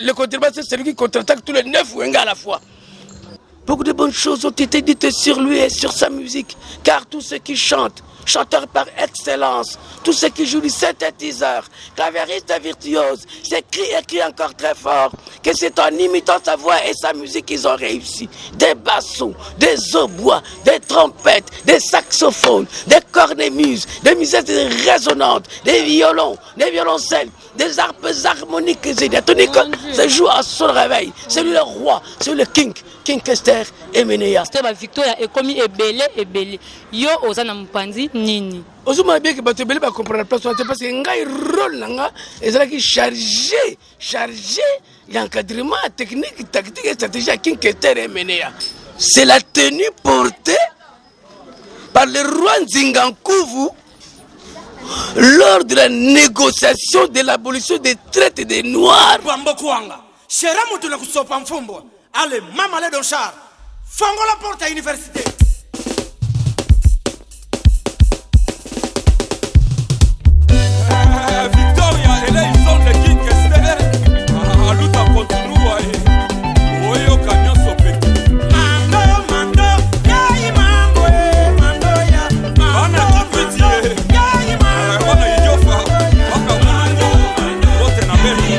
le contrebasse, c'est celui qui contre-attaque tous les 9 Wenga à la fois. Beaucoup de bonnes choses ont été dites sur lui et sur sa musique, car tous ceux qui chantent, chanteurs par excellence, tous ceux qui jouent du synthétiseur, clavieriste et virtuose, c'est écrit encore très fort, que c'est en imitant sa voix et sa musique qu'ils ont réussi. Des bassons, des hautbois, des trompettes, des saxophones, des cornemuses, des musiciens résonantes, des violons, des violoncelles, des harpes harmoniques et diatoniques, se joue à son réveil. C'est lui le roi, c'est lui le king Kester Emenea. C'était Victoria et comme ebele. Yo ozana mpanzi nini. Ozuma bien que batebele ba comprendre la place parce que ngai rôle nanga ezalaki chargé l'encadrement technique, tactique et stratégie à King Kester Emenea. C'est la tenue portée par le roi Nzingankuvu lors de la négociation de l'abolition des traites des Noirs. Allez, maman les donchars, fango la porte à l'université. Victoria, et là ils sont les King Kester. Aluta continua et Oyo Canyon Sopé. Mando, yai mambo, mando ya. Bana kipiti yai mambo. Bana ijofa. Baka mando, bote na beli.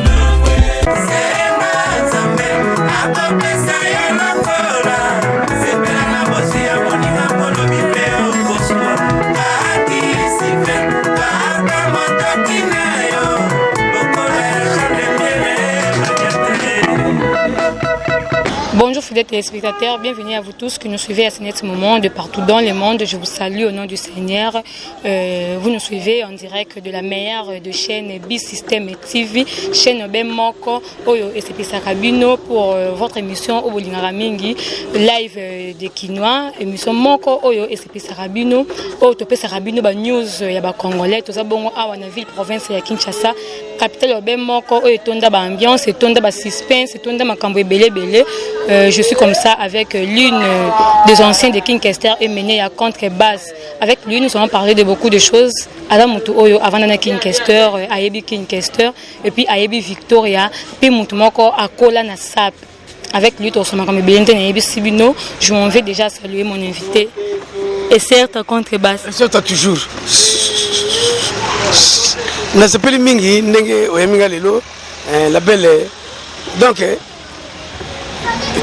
Bonjour fidèles téléspectateurs, bienvenue à vous tous qui nous suivez à ce moment de partout dans le monde. Je vous salue au nom du Seigneur. Vous nous suivez en direct de la meilleure de chaîne B-System TV, chaîne Bemoko, Oyo et Sepisakabino pour votre émission Obolingara Mingi, live de Quinoa, émission Moko, Oyo et Sepisakabino, Oyo Topesakabino, news Yaba Congolais, tout ça bon à Wanaville, province de Kinshasa, capitale Bemoko, Oyo Tonda ambiance, Tonda suspense, Tonda Makambo Belé. Je suis comme ça avec l'une des anciens de King Kester Emenea à contrebasse. Avec lui, nous allons parler de beaucoup de choses. Adam Mutu Oyo, avant d'être King Kester, Ayebi King Kester, et puis Ayebi Victoria, puis Mutu Moko Akola Nasap. Avec lui, je m'en vais déjà saluer mon invité. Et certes, contrebasse. Et certes, toujours. N'a s'appelle Mingi, Nenge Oyeminga Lelo, la belle. Donc,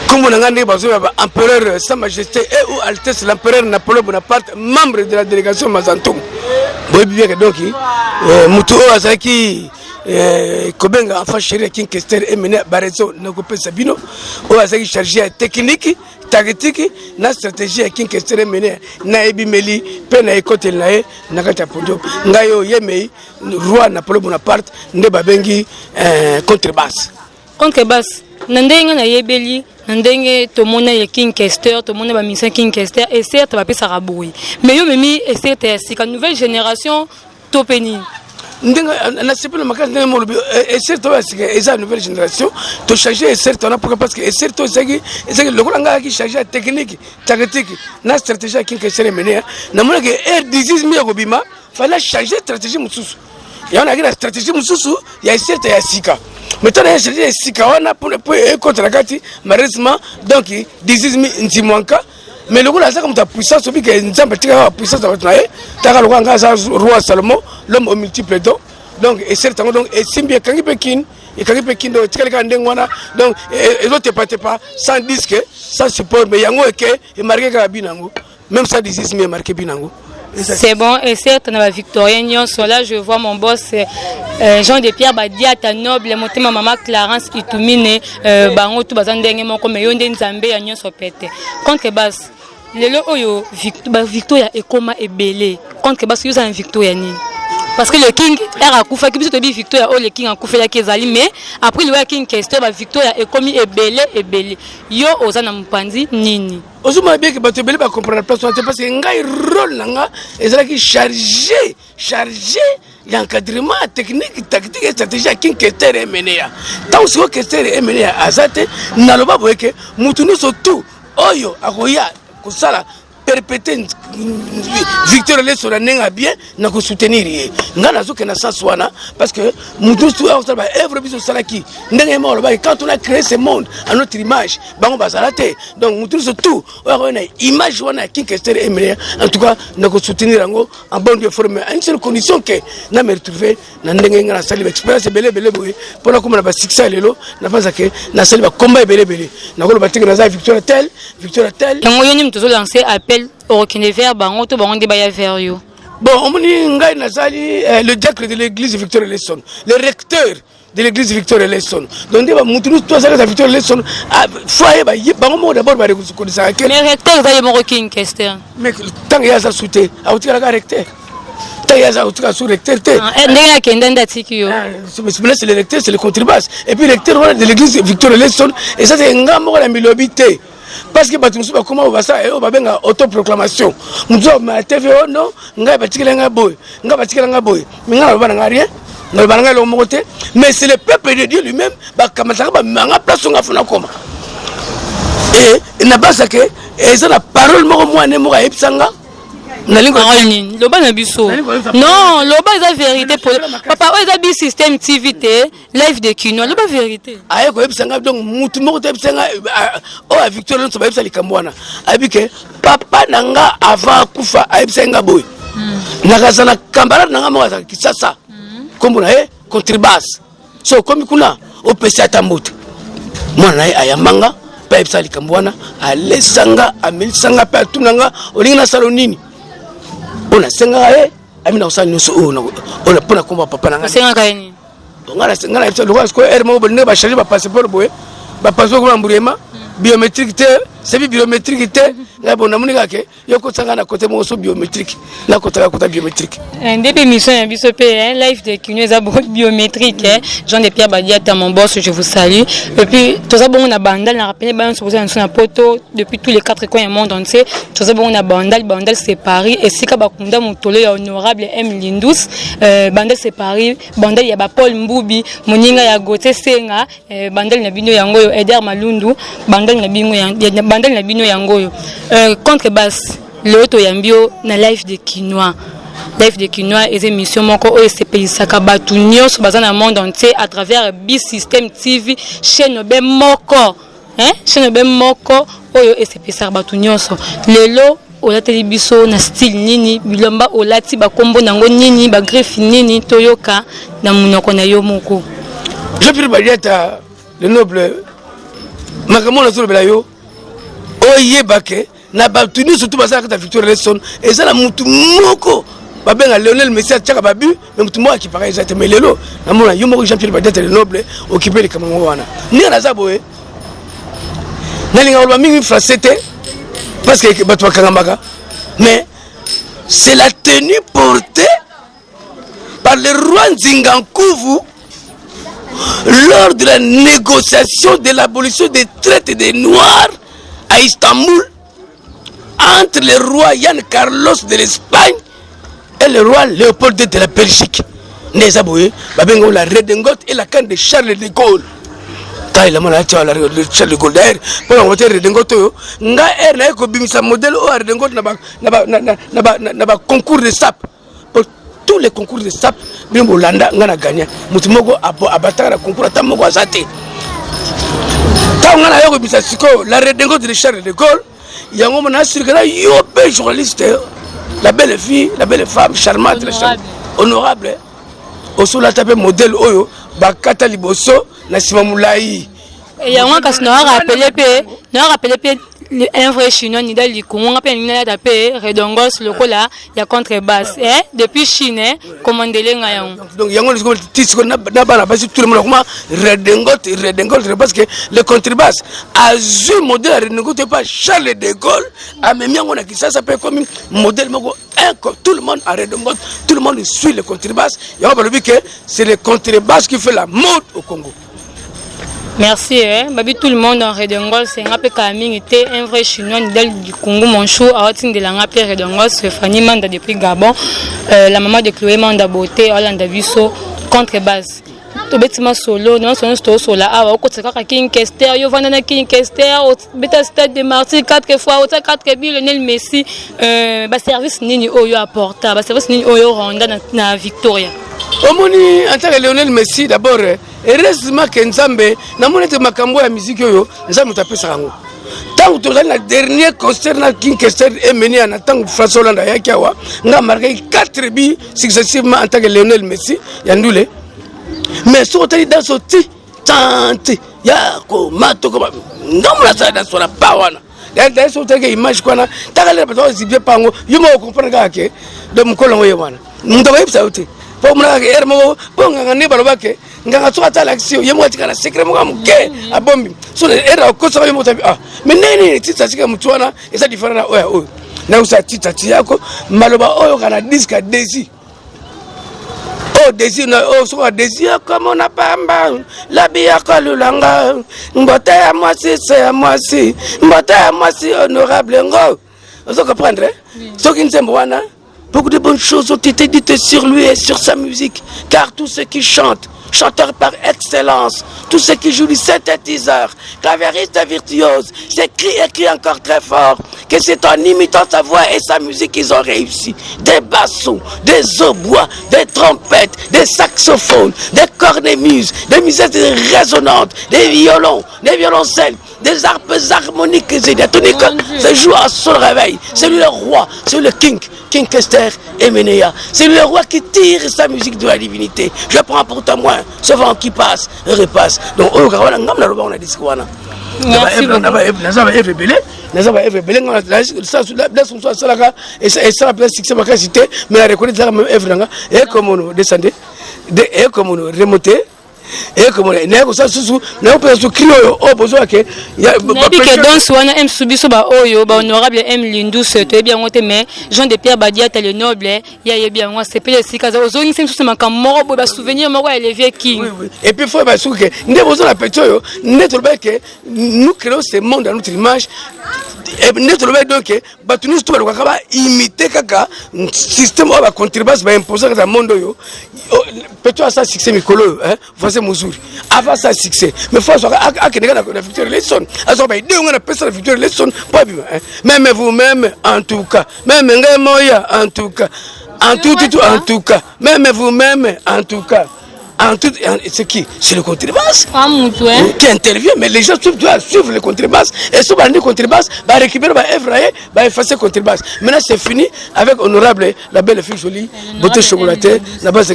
comme on a dit, l'empereur Sa Majesté et ou Altesse l'empereur Napoléon Bonaparte, membre de la délégation Mazantou. Donc, Moutou Azaki, Kobenga, enfant chéri, King Kester Emenea Barezo, Nokopé Sabino, ou Azaki chargé à technique, tactique, na stratégie à King Kester Emenea, Naebi Meli, Pena Ekote Nae, Nakata Podio, Ngayo Yemei, roi Napoléon Bonaparte, Nebabengi, contrebasse. Contrebasse. Nandenge na yebeli nandenge to mona ye King Kester to mona ba mission King Kester et certes ba pesa raboui mais yo memi et certes c'est la nouvelle génération topeni ndenga na sepela makasi ndenge molobi et certes c'est la nouvelle génération to changer et certes on a pourquoi parce que et certes c'est lokola nga ki changer technique tactique na stratégie King Kester Emenea na mona que R16 mi kobima fallait changer stratégie mususu ya on a la stratégie mususu ya certes ya sika. Maintenant, je dis Sikawana pour contre la carte, malheureusement, donc 18 000 Ntimanka. Mais le gars, comme ta puissance, c'est que nous avons puissance dans votre nez. Tu as le roi Salomon, l'homme aux multiples dons. Donc, et certainement, donc, et Simbia Kangipekin, et Kangipekin, donc, donc, et l'autre pas, sans disque, sans support, mais Yango et marqué Kabinango. Même ça, 18 000 marqué Binango. C'est bon, et certes, on a Victorien Nyonso. Là, je vois mon boss Jean de Pierre Badiata Noble, ma maman Clarence Itumine, Bango tout bazan dengue mon comme Yonde Nzambe ya Nyonso pete. Contrebasse. Lelo oyo Victoria et comment est belé. Contrebasse yo za Victoria ni. Parce que le King era kufa ki biso to bi Victoria o le King en kufa ya kezali mais après le King Kester ba Victoria et comme est belé. Yo ozana mpanzi nini. Ozuma bien que batebele ba comprendre la place parce que ngai rôle nanga ezalaki chargé l'encadrement technique, tactique et stratégie à King Kester Emenea. Tant que Kester Emenea azate naloba boyeke mutunu surtout oyo akoya kusala perpétuer Victor Lesson n'a bien n'a que soutenir n'a que na sens wana parce que nous tous œuvre biso salaki ndenge mort quand on a créé ce monde à notre image bango bazalate donc nous tous tout on a image wana Kinkester Emelia en tout cas n'a que soutenir yango en bonne forme à une seule condition que na me retrouver na ndenge ngana sali expérience belé boy pour la comme na ba succès lelo na pas que na sali ba combat belé na ko ba tinga na Victor tel yango yoni mtozo lancer appel au requin vers bango to bango débat vers yo. Bon, on dit ngai nazali le diacre de l'église Victor Lesson, le recteur de l'église Victor Lesson. Donc débat mutulu toi ça Victor Lesson foyer ba bango d'abord ba reconnaître ça que mais recteur va mon requin Kester. Mais tant ya ça souté, a outi la recteur. Tant ya ça outi la sous recteur té. Ndenge kendenda tikio. C'est le recteur, c'est le contrebasse. Et puis recteur de l'église Victor Lesson et ça c'est ngambo la milobité. Parce que batu musuba comment on va ça et on va bien autoproclamation muzo ma TV non ngai batikela nga boy mais nga ba nga rien nga ba nga lo mokote mais c'est le peuple de Dieu lui-même ba kamata ba manga place nga funa koma et na basa que et ça la parole moko mwana moko epsanga loba na biso non loba eza vérité pour papa eza bi système TV live de kino loba vérité aye ko ebisanga donc mutu moko ebisanga o a Victor Lesson ba ebisali kambwana abike papa nanga avant kufa ebisanga boy nakazana kambara nanga moko kisasa kombona contrebasse so komi kuna o pesa tambote mwana ayamanga pa ebisali kambwana alesanga amelisanga pa tunanga olinga salonini on a 5 ans amina osani nusu on a pona komba papa nanga 5 ans kaini ngala ngala le roi ko ermo bo ne ba charger ba passeport boy ba passeport ko mburema biométrique te c'est biométrique te nga bon namuni kake yoko tsanga na côté mo so biométrique na côté biométrique depuis mission ya biso pe live de kino eza biométrique Jean de Pierre Badiata mon boss je vous salue et puis tout ça bon on a bandal na rappelé ba on se poser na poto depuis tous les 4 coins du monde entier tout ça bon on a bandal c'est Paris et sika bakunda mutolo ya honorable M Lindous bandal c'est Paris bandal ya ba Paul Mbubi moninga ya Gote Senga bandal na bino yango yo Eder Malundu bandal na bino ya bandal na bino yango yo contrebasse le auto yambio na live de Kinois et émission moko o SPI sakabatu nyos bazana monde entier à travers bi système TV chaîne be moko chaîne be moko oyo SPI sakabatu nyos lelo ola telebiso na style nini bilomba olati ba kombo nango nini ba greffe nini toyoka na munoko na yo moko Jean-Pierre Badiata le noble makamona zo belayo oyebake na batuni surtout basaka ta Victor Lesson et ça la mutu moko babenga Lionel Messi tchaka babu mais mutu moko qui paraît exactement mais lelo na mona yo moko Jean-Pierre Badiata le noble occupé les kamango wana ni na zaboé na linga olba mingi français parce que batwa kangambaka mais c'est la tenue portée par le roi Nzingankuvu lors de la négociation de l'abolition des traites des Noirs à Istanbul entre le roi Yann Carlos de l'Espagne et le roi Léopold II de la Belgique. Nezaboué, Babengo la redingote et la canne de Charles de Gaulle. Taïla mona tia la Charles de Gaulle d'ailleurs pour la voiture redingote nga er na ko bimisa modèle o redingote na ba concours de sap. Pour tous les concours de sap, bien Bolanda ngana gagné. Mutumoko abatara concours atamoko azate. Tangana yoko bimisa siko la redingote de Charles de Gaulle. Yango mona surgana yo be journaliste la belle fille, la belle femme charmante, honorable. Oso la tape modèle oyo bakata liboso na sima mulai. Et yango kasi na rappeler pe un vrai chinois ni dali konga pe ni na tape redongos lokola ya contrebasse depuis Chine commandele nga yango. Donc yango le tisiko na bana basi tout le monde comment redingote parce que le contrebasse a joué modèle redingote pas Charles de Gaulle a même yango na Kinshasa pe comme modèle moko tout le monde a redingote, tout le monde suit le contrebasse. Yango balobi que c'est le contrebasse qui fait la mode au Congo. Merci, babi tout le monde en redengol, c'est un peu Kaming était un vrai chinois du Congo, mon chou, à Haute de la Rapé redengol, c'est Fanny Manda depuis Gabon, la maman de Chloé Manda Beauté, Hollande Abisso, contrebasse. to betima solo non sono sto sola awa ko tsaka King Kester yo vanda na King Kester au beta stade de Martyrs 4 fois au 4 bi Lionel Messi ba service nini oyo apporta ba service nini oyo ronda na Victoria omoni en tant que Lionel Messi d'abord heureusement que Nzambe na monete makambo ya musique oyo Nzambe tapesa kango tant que le dernier concert na King Kester est mené en tant que François Hollande yakiawa nga marqué 4 buts successivement en tant que Lionel Messi yandoule mais surtout dans ce tante ya ko mato ko ngamla sa dans la pawana d'ailleurs surtout que image kwana takale ba zibye pango yumo comprendre que de mkolongo yewana ndo yebisa uti po mna ka ermo po ngani balobake nganga tsoka ta l'action yemo tikana secret mo ke abombi so era ko so yemo tabi mais nene tita sika mutwana esa different na oya na usa tita yako maloba oyo kana disque desi oh desi na oh so desi comme on a pamba la bia kalulanga mbote ya mwasi c'est ya mwasi mbote ya mwasi honorable ngo vous comprenez ce qui nous wana. Beaucoup de bonnes choses ont été dites sur lui et sur sa musique, car tous ceux qui chantent, chanteurs par excellence, tous ceux qui jouent du synthétiseur, clavieriste virtuose, c'est écrit encore très fort, que c'est en imitant sa voix et sa musique qu'ils ont réussi. Des bassons, des hautbois, des trompettes, des saxophones, des cornemuses, des musiques résonantes, des violons, des violoncelles, des harpes harmoniques et des toniques. C'est joué à son réveil. C'est lui le roi, c'est lui le king Kester et Menea. C'est lui le roi qui tire sa musique de la divinité. Je prends pour témoin ce vent qui passe et repasse. Donc, on a dit quoi là? et comme on ça sous na peut se crier au besoin que que dans soana m subiso ba oyo ba honorable m Lindus to bien ngote mais Jean de Pierre Badia tele noble ya bien moi c'est pele sikaza ozongi sema makamoro ba souvenir moko ya levier king oui et puis faut ba souke nde besoin la petit yo neto ba que nous créons ce monde à notre image et neto ba donc ba tous tout ba ka ba imiter kaka système ba contribuer ba imposer dans monde yo petit à ça succès mikolo hein voici Mozuri avant ça succès mais faut soit à que la future lesson alors ba idée on a pensé la future lesson pas bien même vous-même en tout cas même ngamoya en tout cas en tout cas même vous-même en tout cas en tout c'est qui c'est le contrebasse qui intervient mais les gens doivent suivre le contrebasse et ce bandit contrebasse va récupérer va effrayer va effacer contrebasse maintenant c'est fini avec honorable la belle fille jolie beauté chocolatée la base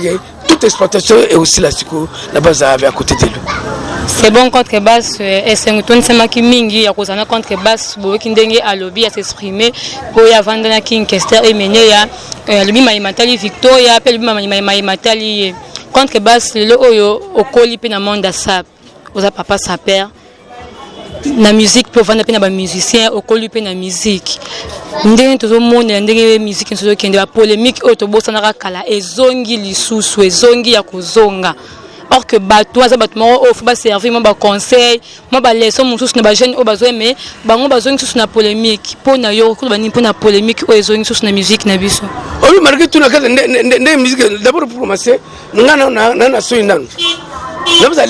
toute exploitation et aussi la sucre la base à côté de lui. C'est bon contrebasse et c'est un ton sema ki mingi ya kozana contrebasse bo ki ndenge à lobby à s'exprimer pour ya vendre na King Kester et Menea lobby Matali Victoria appelle lobby Matali contrebasse le oyo okoli pe na monde sap oza papa sa père na musique pour vendre pe na ba musicien okoli pe na musique ndenge tozo mona ndenge musique nso kende ba polémique oyo to bosana kala ezongi lisusu ezongi ya kozonga or que bato aza bato moko oyo faut ba servir mo ba conseil mo ba leçon mosusu na ba jeune oyo bazo aimer bango bazongi susu na polémique po na yo ko bani po na polémique oyo ezongi susu na musique na biso oyo marqué tout na kala ndenge musique d'abord pour commencer ngana na so inano na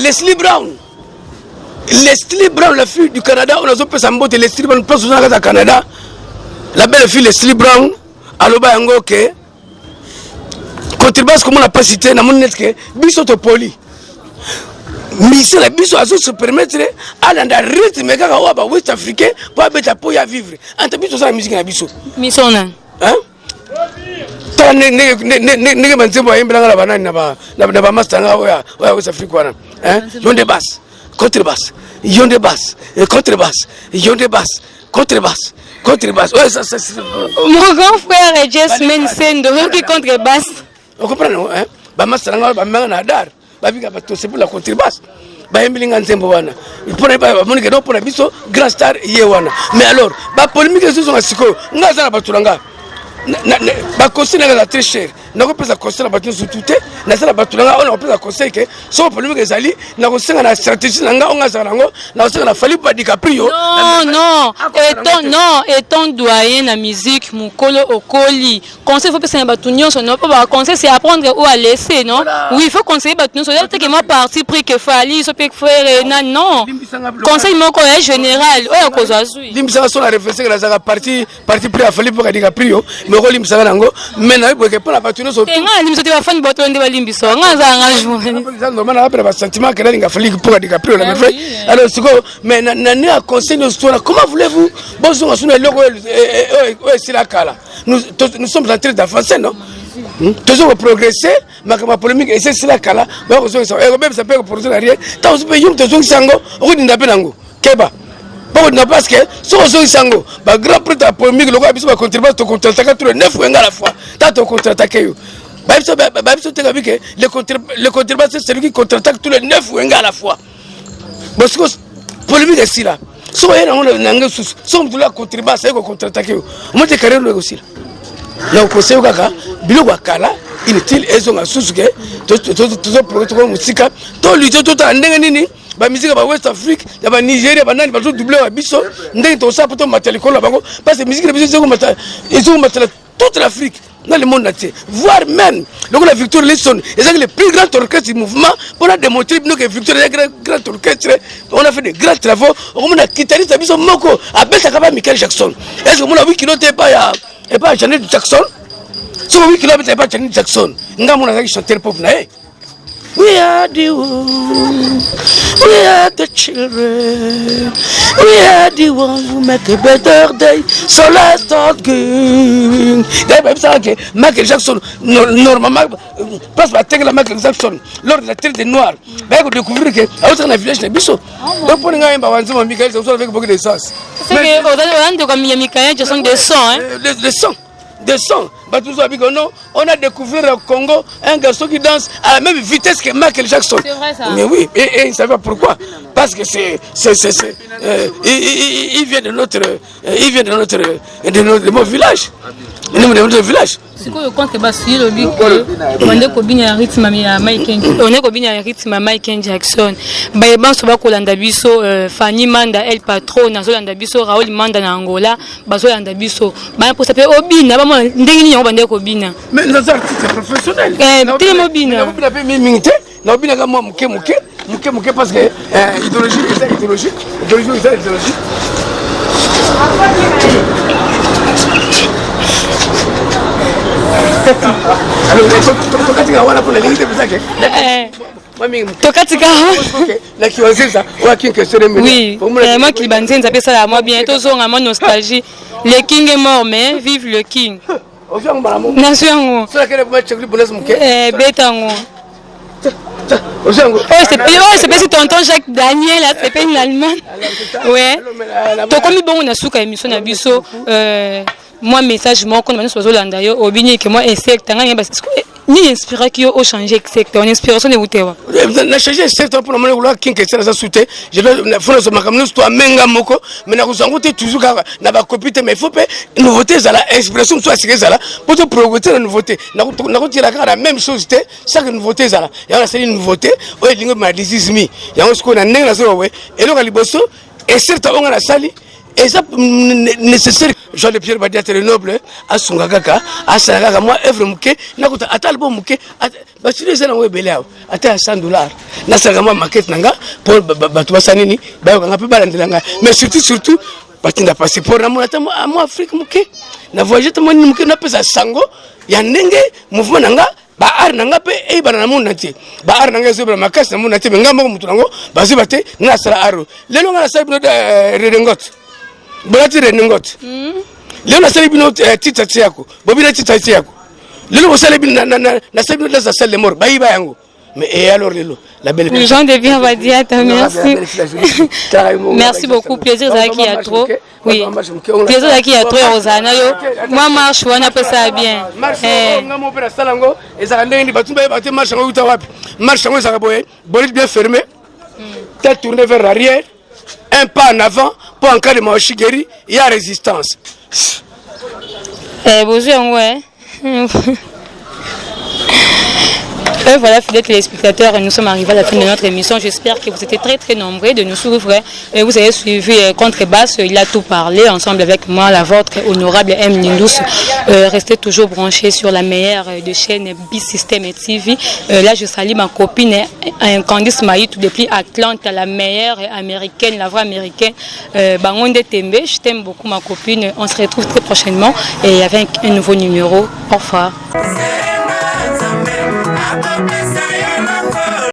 Leslie Brown, la fille du Canada, on a fait sa mbote Leslie Brown, place au Canada. La belle fille Leslie Brown, aloba yango ke contrebasse comme on n'a pas cité, na mon net que biso to poli. Mission la biso azo se permettre à dans le rythme kaka wa West africain pour abeta po ya vivre. Ante biso sa musique na biso. Mission na. Hein? Ne manzembo aimbela ngala banani na ba master nga wa West Africa wana. Hein? Yonde basse, contrebasse. Yonde basse, contrebasse. Yonde basse, contrebasse. Contrebasse. Ouais, ça. Mon grand frère est Jasmine Sendo qui contrebasse. On comprend non hein? Ba master nga ba manga dar. Ba bika ba to c'est pour la contrebasse. Ba embilinga nzembo wana. Il pone ba monike no pona biso grand star ye wana. Mais alors, ba polémique sur son siko, nga za ba tulanga. Ba consigne la très cher. nako pesa conseil na bato surtout te na sala bato nga on pesa conseil que so problème que ezali na ko senga na stratégie nga on ngasa nango na ko senga na Fally DiCaprio étant doyen na musique mukolo okoli conseil faut pesa na bato nyonso non pas conseil c'est apprendre ou à laisser non oui il faut conseiller bato nyonso c'est que moi parti pris que Fally so peut faire non conseil moko est général oya kozwa zui limbisa so la référence que la parti pris à Fally DiCaprio mais ko limbisa nango mais na boke pour la bato nyonso nga limbisa te ba fan bato ndé ba limbisa nga za engagement normal na ba sentiment que la Fally DiCaprio la fait alors siko mais na a conseil nous comment voulez-vous bonjour sur le logo c'est la kala nous sommes en train d'avancer non toujours progresser ma polémique et c'est la kala ba ko so même ça peut produire rien tant on peut yum toujours sango o dinda penango keba pas de parce que so sango ba grand prêtre la polémique logo biso ba contribuer to contre-attaquer tous les 9 fois à la fois tant to contre-attaquer yo ba biso te gabi que le contribuer c'est celui qui contre-attaque tous les 9 fois à la fois parce que polémique est là so yena on nanga sous so mtu la contribuer c'est ko contre-attaquer yo mo te carrière le aussi là ko conseil kaka biloko akala inutile ezonga sous que to projet musika to lutter to ndenge nini ba musique ba West Afrique ya ba Nigeria ba nani ba to doubler ba biso ndenge to sa poto matériel la bango parce que musique de biso c'est comme toute l'Afrique dans le monde entier voire même donc la Victor Lesson c'est le plus grand orchestre du mouvement pour démontrer que Victor est un grand orchestre on a fait des grands travaux on a guitariste biso moko abeta kaba Michael Jackson est-ce que mon 8 kilo te pas et pas Janet Jackson so 8 kilo te pas Janet Jackson nga mon a chanter pop na we are the one, we are the children, we are the ones who make a better day, so let's start going. D'ailleurs, ça que Michael Jackson, normalement, passe par terre la Michael Jackson, lors de la traite des Noirs, ben on découvre que à autre village de Bissau. Donc pour nous, on va voir Michael Jackson avec beaucoup d'essence. C'est que au-delà de comme Michael Jackson des sons, hein. Des sons. On a découvert au Congo un garçon qui danse à la même vitesse que Michael Jackson. C'est vrai ça. Mais oui, et il savait pourquoi. Parce que il vient de notre mon village. De notre village. C'est quoi le compte que Bassi le dit que on est combien rythme à Michael, on est combien rythme à Michael Jackson. Bah ban so ba kolanda biso Fanny Manda El Patron na zolanda biso Raoul Manda na Angola, ba zolanda biso. Ba pour ça peut obina ba mo ndenge ni on bande ko bina. Mais nos artistes professionnels. Télé mobina. On a fait minité, na obina ga mo muke parce que idéologie. Oui, moi qui banzine ça fait ça moi bientôt zonga moi nostalgie. Le king est mort mais vive le king. Nation. Betango. C'est pas si tonton Jacques Daniel là c'est pas une Allemagne. Ouais. To comme bon on a souka émission na biso moi message moi quand on soit Zolanda yo obini que moi insecte ngani parce que ni inspiré qui au changer secteur on inspiration de wutewa na changer secteur pour le moment king que ça souté je dois faire ce makamno toi menga moko mais na kuzangote toujours na ba copie mais il faut pas nouveauté ça la inspiration soit c'est ça là pour te progresser la nouveauté na kutira la même chose té chaque nouveauté ça là il y a une nouveauté o lingo ma disismi il y a ce qu'on a nena so we et le liboso et certes on a la sali et ça nécessaire Jean de Pierre Badia très noble à Sungakaka à Sangaka moi œuvre muke nakuta atalbo muke ba tu les en webele ata $100 na sagama market nanga pour batu basanini ba nga pe balandelanga mais surtout batinda passeport na monata moi Afrique muke na voyager to moni muke na pesa sango ya ndenge mouvement nanga ba ar nanga pe e bana na monati ba ar nanga zo ba makasi na monati ngamba ko mutunango bazibate na sala aro lelo nga na saibino de redengot Bolati renengot. Leo na sali bino tita yako. Bobina tita yako. Lelo bo sali bino na sali bino za salle mort. Bayi ba yango. Mais et alors lelo la belle les gens de bien va dire merci. Merci beaucoup plaisir za qui a trop. Oui. Plaisir za qui a trop ozana yo. Moi marche wana pe ça bien. Ngamo pe na salango ezaka ndenge ni batumba ba marche ngo uta wapi. Marche ngo ezaka boye. Bolide bien fermé. Tête tournée vers l'arrière. Un pas en avant pour en cas de Maoshigeri, il y a résistance. Bonjour, ouais. Et voilà, fidèles téléspectateurs, nous sommes arrivés à la fin de notre émission. J'espère que vous étiez très nombreux de nous suivre. Et vous avez suivi Contrebasse, il a tout parlé ensemble avec moi, la vôtre, honorable M. Lindous. Restez toujours branchés sur la meilleure de chaîne B-System et TV. Là, je salue ma copine Candice Maïtou depuis Atlanta, la meilleure américaine, la voix américaine. Bangonde Tembe, je t'aime beaucoup ma copine. On se retrouve très prochainement et avec un nouveau numéro. Au revoir. I'm